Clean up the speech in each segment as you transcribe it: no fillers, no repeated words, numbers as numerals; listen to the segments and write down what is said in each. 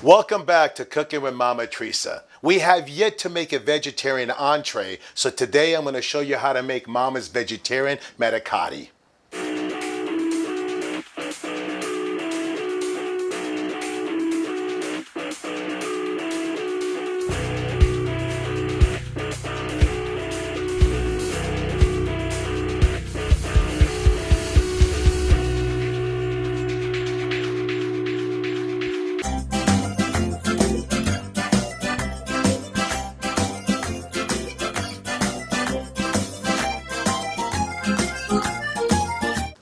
Welcome back to Cooking with Mama Theresa. We have yet to make a vegetarian entree, so today I'm going to show you how to make Mama's vegetarian manicotti.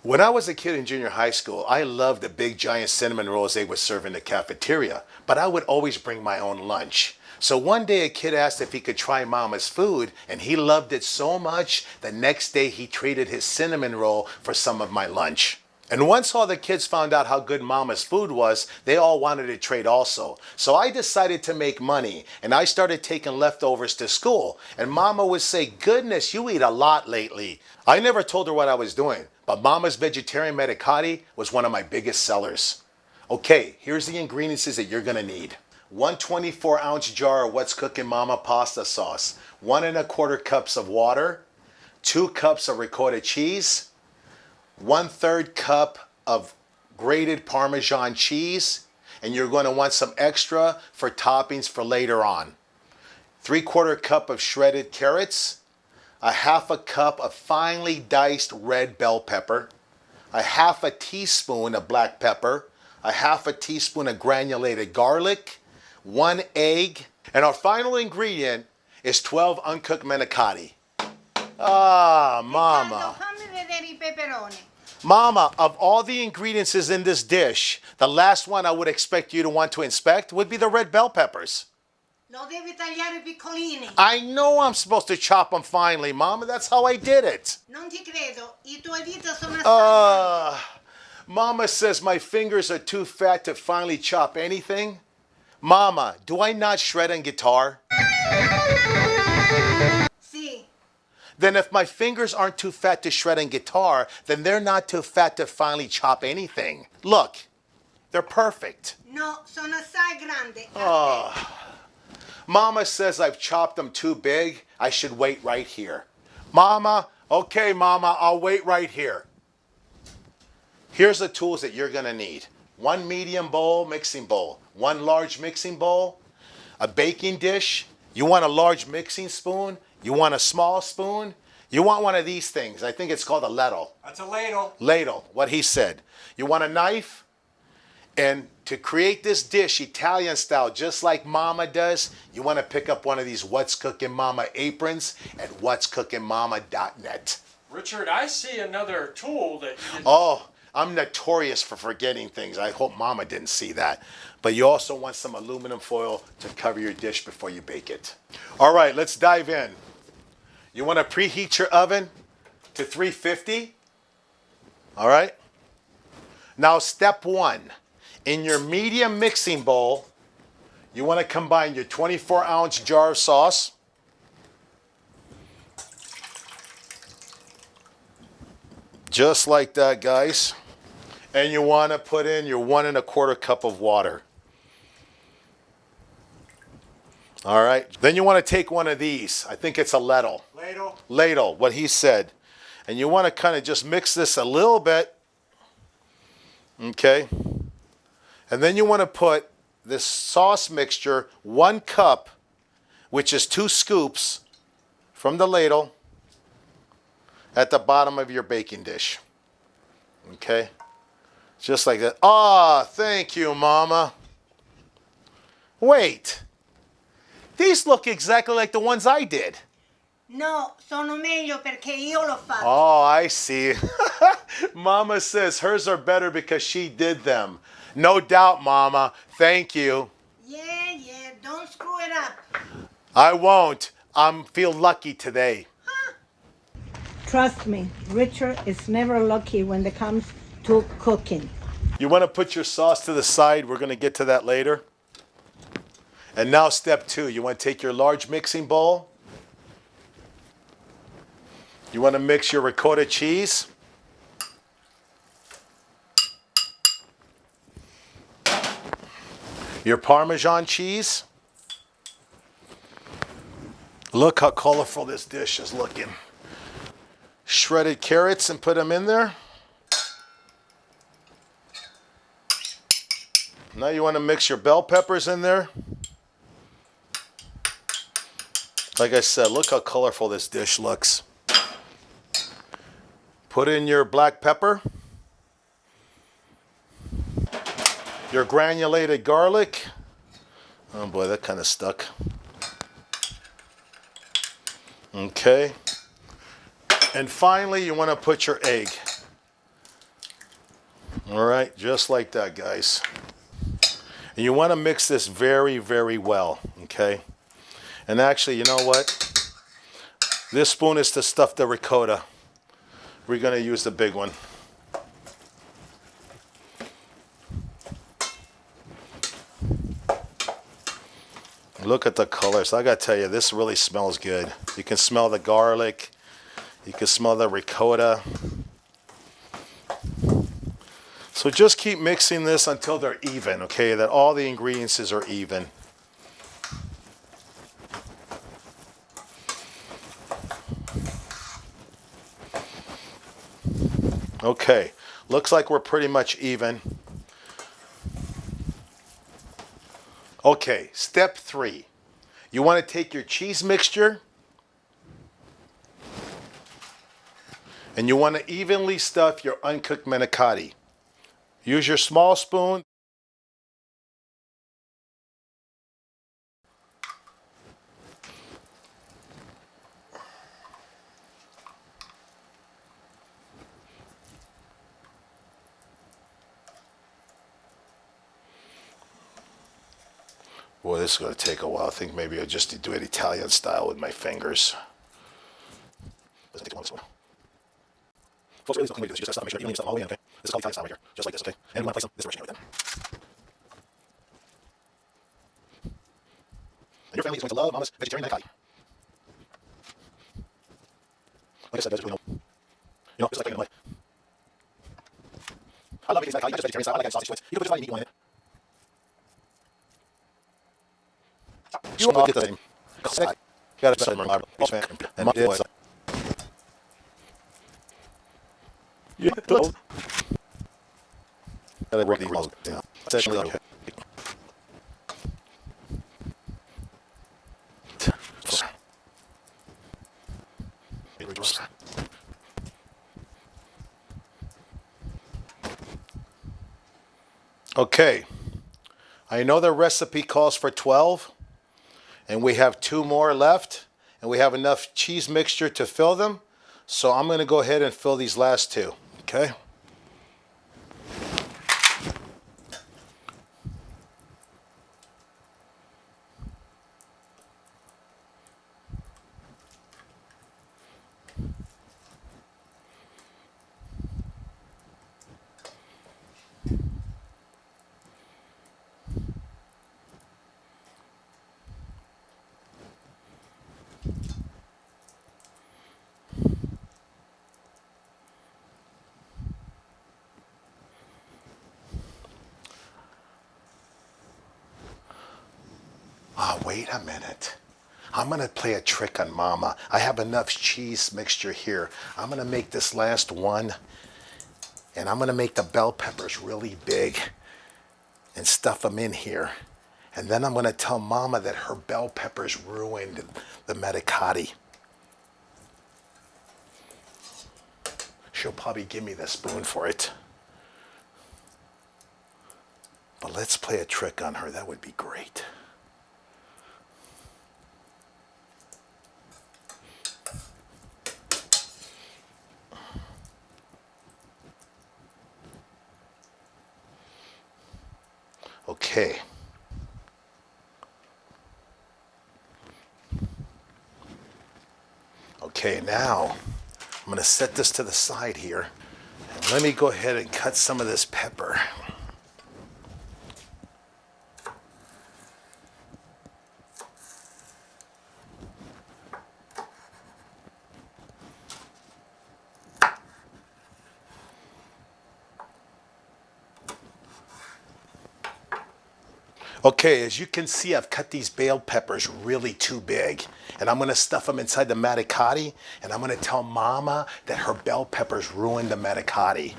When I was a kid in junior high school, I loved the big giant cinnamon rolls they would serve in the cafeteria, but I would always bring my own lunch. So one day a kid asked if he could try Mama's food, and he loved it so much, the next day he traded his cinnamon roll for some of my lunch. And once all the kids found out how good Mama's food was, they all wanted to trade also. So I decided to make money, and I started taking leftovers to school. And Mama would say, "Goodness, you eat a lot lately." I never told her what I was doing, but Mama's vegetarian manicotti was one of my biggest sellers. Okay, here's the ingredients that you're gonna need. 1 24-ounce jar of What's Cooking Mama pasta sauce, 1 1/4 cups of water, 2 cups of ricotta cheese, 1/3 cup of grated Parmesan cheese, and you're going to want some extra for toppings for later on. 3/4 cup of shredded carrots, a 1/2 cup of finely diced red bell pepper, a 1/2 teaspoon of black pepper, a 1/2 teaspoon of granulated garlic, 1 egg, and our final ingredient is 12 uncooked manicotti. Ah, Mama. Mama, of all the ingredients in this dish, the last one I would expect you to want to inspect would be the red bell peppers. Lo devi tagliare piccolini. I know I'm supposed to chop them finely, Mama. That's how I did it. Non ti credo, I tuoi dita sono assai. Mama says my fingers are too fat to finely chop anything. Mama, do I not shred on guitar? Sì. Then if my fingers aren't too fat to shred on guitar, then they're not too fat to finely chop anything. Look, they're perfect. No, sono assai grandi. Mama says I've chopped them too big. I should wait right here. Mama, okay, Mama, I'll wait right here. Here's the tools that you're gonna need. 1 medium bowl, mixing bowl. 1 large mixing bowl. A baking dish. You want a large mixing spoon. You want a small spoon. You want one of these things. I think it's called a ladle. That's a ladle. Ladle, what he said. You want a knife. And to create this dish Italian style, just like Mama does, you want to pick up one of these What's Cooking Mama aprons at what'scookingmama.net. Richard, I see another tool that you didn't... Oh, I'm notorious for forgetting things. I hope Mama didn't see that. But you also want some aluminum foil to cover your dish before you bake it. All right, let's dive in. You want to preheat your oven to 350. All right. Now, step 1. In your medium mixing bowl, you want to combine your 24-ounce jar of sauce, just like that, guys. And you want to put in your 1 1/4 cup of water. All right. Then you want to take one of these. I think it's a ladle. Ladle. Ladle, what he said. And you want to kind of just mix this a little bit. Okay. And then you want to put this sauce mixture, 1 cup, which is 2 scoops from the ladle, at the bottom of your baking dish. Okay? Just like that. Ah, thank you, Mama. Wait. These look exactly like the ones I did. No, sono meglio perché io l'ho fatto. Oh, I see. Mama says hers are better because she did them. No doubt, Mama. Thank you. Yeah, don't screw it up. I won't. I feel lucky today. Trust me, Richard is never lucky when it comes to cooking. You want to put your sauce to the side. We're going to get to that later. And now step 2. You want to take your large mixing bowl. You want to mix your ricotta cheese. Your Parmesan cheese. Look how colorful this dish is looking. Shredded carrots and put them in there. Now you want to mix your bell peppers in there. Like I said, look how colorful this dish looks. Put in your black pepper. Your granulated garlic. Oh boy, that kind of stuck. Okay. And finally, you want to put your egg. All right, just like that, guys. And you want to mix this very, very well, okay? And actually, you know what? This spoon is to stuff the ricotta. We're going to use the big one. Look at the colors. I got to tell you, this really smells good. You can smell the garlic. You can smell the ricotta. So just keep mixing this until they're even, okay? That all the ingredients are even. Okay, looks like we're pretty much even. Okay, step 3. You want to take your cheese mixture and you want to evenly stuff your uncooked manicotti. Use your small spoon. Boy, this is going to take a while. I think maybe I'll just do it Italian style with my fingers. Doesn't take long this one. Folks, really, maybe just stuff, make sure you stuff all the way in, okay? This is called Italian style right here, just like this, okay? And we want to place them this direction right then. And your family is going to love Mama's vegetarian manicotti. Like I said, guys, really just like family. I love making manicotti, just vegetarian style. I like adding sausage to it. You can put just about any meat on it. You want to get the same. You got to set them on and my boy. Yeah, got to break these muscles down. Essentially, okay. Okay, I know the recipe calls for 12, and we have 2 more left, and we have enough cheese mixture to fill them. So I'm going to go ahead and fill these last 2, okay? Wait a minute. I'm going to play a trick on Mama. I have enough cheese mixture here. I'm going to make this last one, and I'm going to make the bell peppers really big and stuff them in here. And then I'm going to tell Mama that her bell peppers ruined the manicotti. She'll probably give me the spoon for it. But let's play a trick on her. That would be great. Okay. Okay, now I'm going to set this to the side here. And let me go ahead and cut some of this pepper. Okay, as you can see, I've cut these bell peppers really too big. And I'm gonna stuff them inside the manicotti, and I'm gonna tell Mama that her bell peppers ruined the manicotti.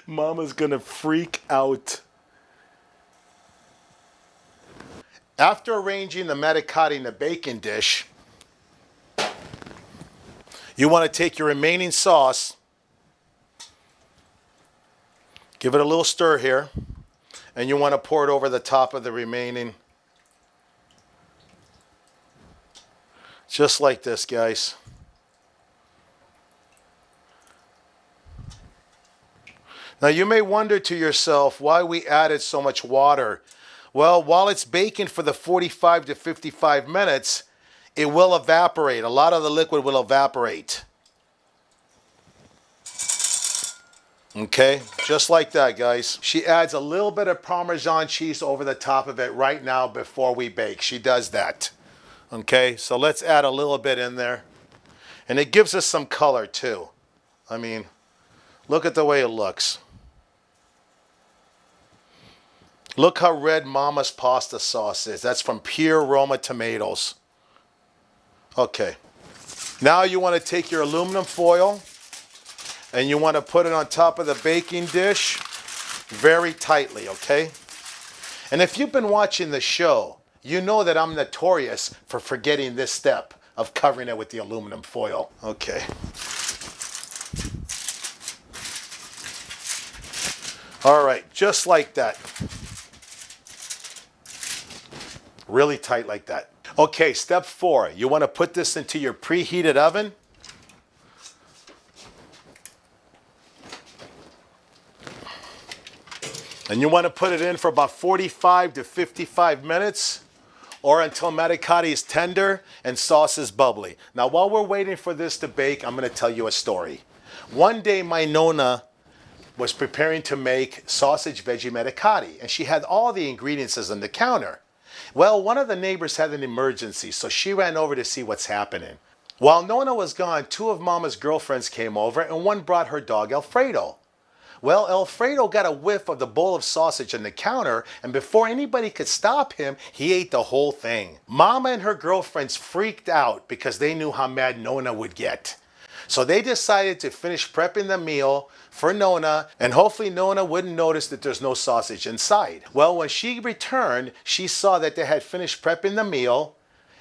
Mama's gonna freak out. After arranging the manicotti in the baking dish, you want to take your remaining sauce, give it a little stir here, and you want to pour it over the top of the remaining. Just like this, guys. Now you may wonder to yourself why we added so much water. Well, while it's baking for the 45 to 55 minutes, it will evaporate. A lot of the liquid will evaporate. Okay, just like that, guys. She adds a little bit of Parmesan cheese over the top of it right now before we bake. She does that. Okay, so let's add a little bit in there. And it gives us some color too. I mean, look at the way it looks. Look how red Mama's pasta sauce is. That's from pure Roma tomatoes. Okay. Now you want to take your aluminum foil and you want to put it on top of the baking dish very tightly, okay? And if you've been watching the show, you know that I'm notorious for forgetting this step of covering it with the aluminum foil. Okay. All right, just like that. Really tight like that. Okay, step 4. You want to put this into your preheated oven. And you want to put it in for about 45 to 55 minutes or until manicotti is tender and sauce is bubbly. Now, while we're waiting for this to bake, I'm going to tell you a story. One day, my Nonna was preparing to make sausage veggie manicotti, and she had all the ingredients on the counter. Well, one of the neighbors had an emergency, so she ran over to see what's happening. While Nonna was gone, 2 of Mama's girlfriends came over, and one brought her dog, Alfredo. Well, Alfredo got a whiff of the bowl of sausage on the counter, and before anybody could stop him, he ate the whole thing. Mama and her girlfriends freaked out because they knew how mad Nonna would get. So they decided to finish prepping the meal for Nonna, and hopefully Nonna wouldn't notice that there's no sausage inside. Well, when she returned, she saw that they had finished prepping the meal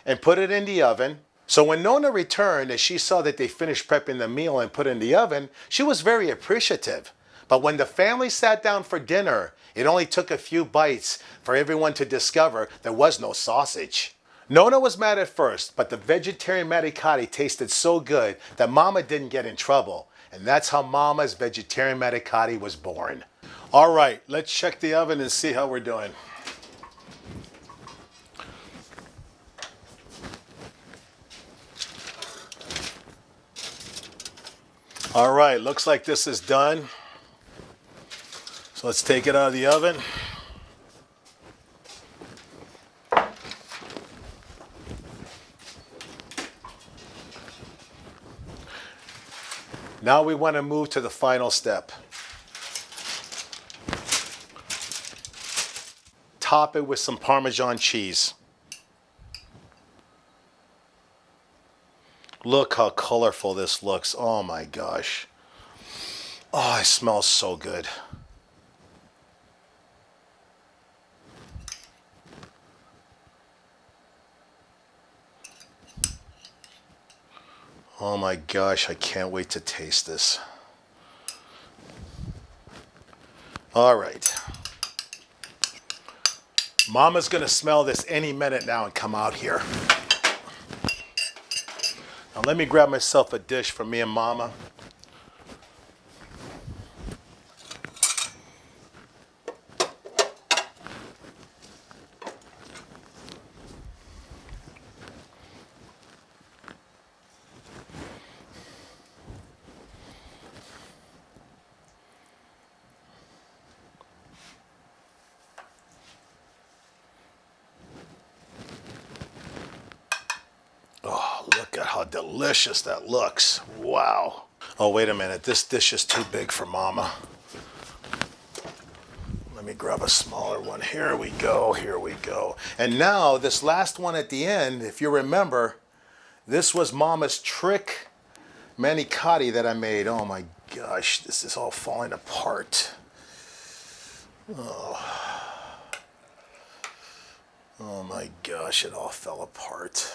and put it in the oven. So when Nonna returned and she saw that they finished prepping the meal and put it in the oven, she was very appreciative. But when the family sat down for dinner, it only took a few bites for everyone to discover there was no sausage. Nonna was mad at first, but the vegetarian manicotti tasted so good that Mama didn't get in trouble. And that's how Mama's vegetarian manicotti was born. All right, let's check the oven and see how we're doing. All right, looks like this is done. So let's take it out of the oven. Now we want to move to the final step. Top it with some Parmesan cheese. Look how colorful this looks. Oh my gosh. Oh, it smells so good. Oh my gosh, I can't wait to taste this. All right. Mama's gonna smell this any minute now and come out here. Now let me grab myself a dish for me and Mama. how delicious that looks. Wow. Oh, wait a minute. This dish is too big for Mama. Let me grab a smaller one. Here we go. Here we go. And now this last one at the end, if you remember, this was Mama's trick manicotti that I made. Oh my gosh, this is all falling apart. Oh my gosh, it all fell apart.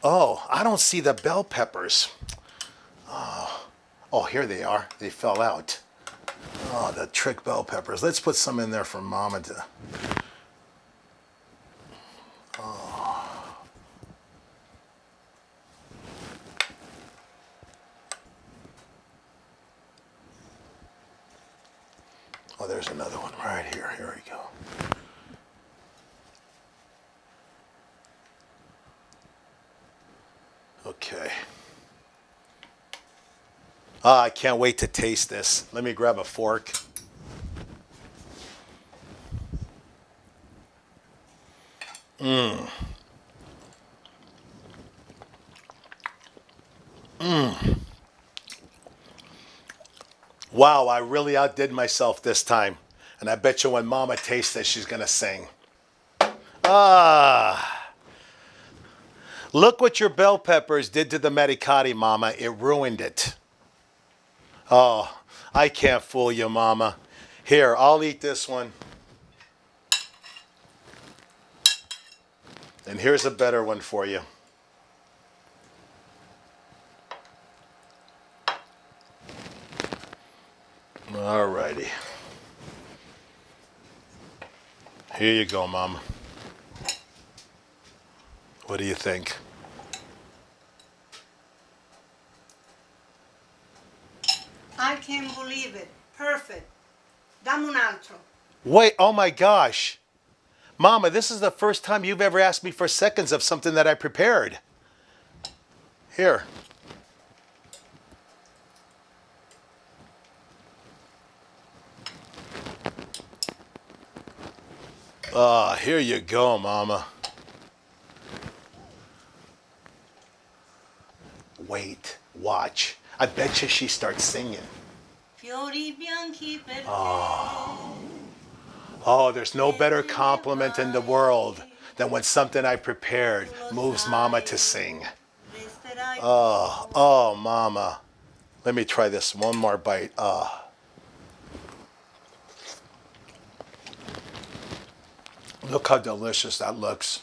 Oh, I don't see the bell peppers. Oh, here they are. They fell out. Oh, the trick bell peppers. Let's put some in there for Mama to... Oh, there's another one right here. Here we go. Okay. I can't wait to taste this. Let me grab a fork. Wow, I really outdid myself this time. And I bet you when Mama tastes this, she's going to sing. Look what your bell peppers did to the manicotti, Mama. It ruined it. Oh, I can't fool you, Mama. Here, I'll eat this one. And here's a better one for you. All righty. Here you go, Mama. What do you think? I can't believe it. Perfect. Dame un altro. Wait, oh my gosh. Mama, this is the first time you've ever asked me for seconds of something that I prepared. Here. Here you go, Mama. Wait, watch. I bet you she starts singing. Fiori bianchi per te. Oh, there's no better compliment in the world than when something I prepared moves Mama to sing. Oh, Mama. Let me try this one more bite. Look how delicious that looks.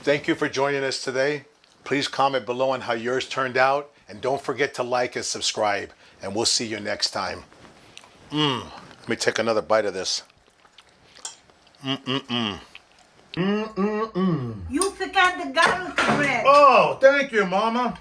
Thank you for joining us today. Please comment below on how yours turned out. And don't forget to like and subscribe. And we'll see you next time. Let me take another bite of this. You forgot the garlic bread. Oh, thank you, Mama.